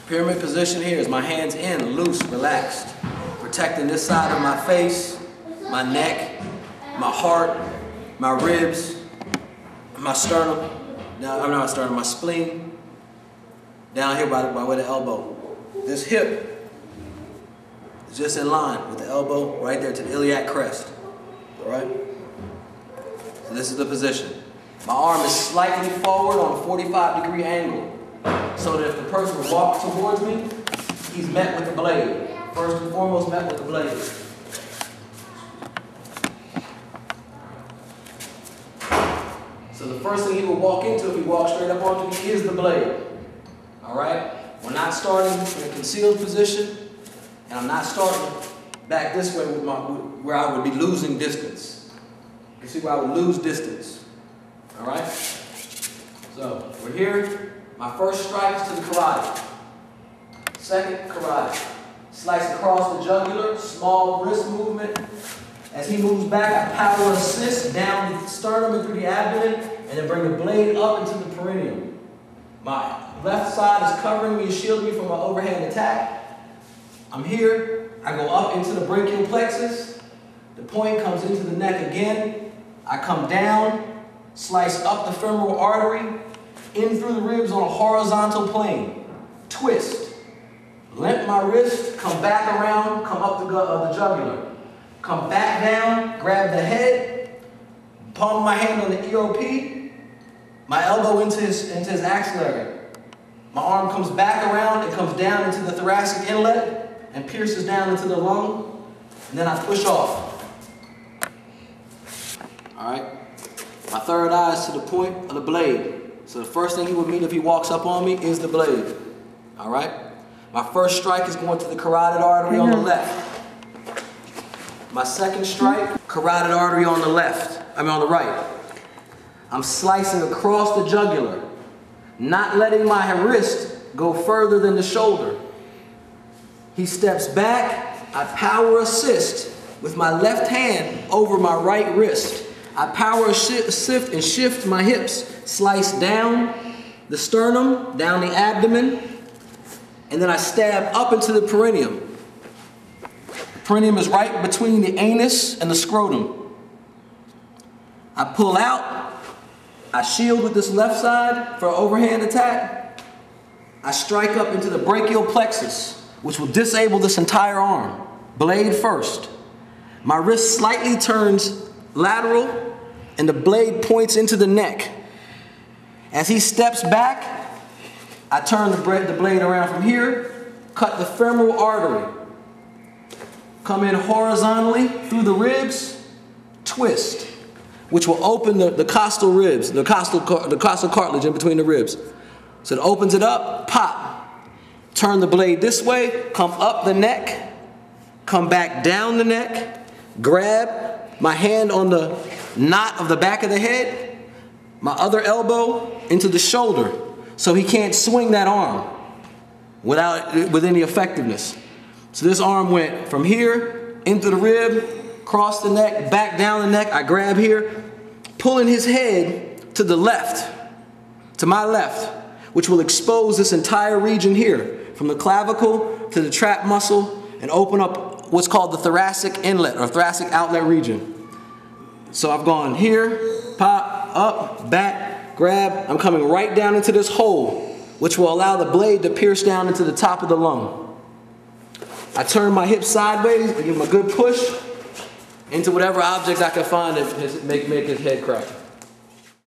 Pyramid position here is my hands in, loose, relaxed, protecting this side of my face, my neck, my heart, my ribs, my sternum. Now, I'm not my sternum, my spleen. Down here by where the elbow. This hip is just in line with the elbow right there to the iliac crest. All right? So this is the position. My arm is slightly forward on a 45-degree angle, so that if the person walks towards me, he's met with the blade. First and foremost, met with the blade. So the first thing he will walk into if he walks straight up onto me is the blade. All right? We're not starting in a concealed position, and I'm not starting back this way with where I would be losing distance. You can see where I would lose distance. All right? So we're here. My first strike is to the carotid. Second, carotid. Slice across the jugular, small wrist movement. As he moves back, I power assist down the sternum and through the abdomen, and then bring the blade up into the perineum. My left side is covering me and shielding me from an overhand attack. I'm here. I go up into the brachial plexus. The point comes into the neck again. I come down, slice up the femoral artery, in through the ribs on a horizontal plane. Twist. Limp my wrist, come back around, come up the jugular. Come back down, grab the head, palm of my hand on the EOP, my elbow into his axillary. My arm comes back around, it comes down into the thoracic inlet and pierces down into the lung, and then I push off. All right? My third eye is to the point of the blade. So the first thing he would meet if he walks up on me is the blade. All right? My first strike is going to the carotid artery on the left. My second strike, carotid artery on the on the right. I'm slicing across the jugular, not letting my wrist go further than the shoulder. He steps back, I power assist with my left hand over my right wrist. I power assist and shift my hips, slice down the sternum, down the abdomen, and then I stab up into the perineum. Perineum is right between the anus and the scrotum. I pull out, I shield with this left side for an overhand attack. I strike up into the brachial plexus, which will disable this entire arm. Blade first. My wrist slightly turns lateral and the blade points into the neck. As he steps back, I turn the blade around from here, cut the femoral artery. Come in horizontally through the ribs, twist, which will open the costal ribs, the costal cartilage in between the ribs. So it opens it up, pop. Turn the blade this way, come up the neck, come back down the neck, grab my hand on the knot of the back of the head, my other elbow into the shoulder, so he can't swing that arm with any effectiveness. So this arm went from here, into the rib, cross the neck, back down the neck. I grab here, pulling his head to the left, to my left, which will expose this entire region here, from the clavicle to the trap muscle, and open up what's called the thoracic inlet or thoracic outlet region. So I've gone here, pop, up, back, grab. I'm coming right down into this hole, which will allow the blade to pierce down into the top of the lung. I turn my hips sideways, I give him a good push into whatever object I can find that make his head crack.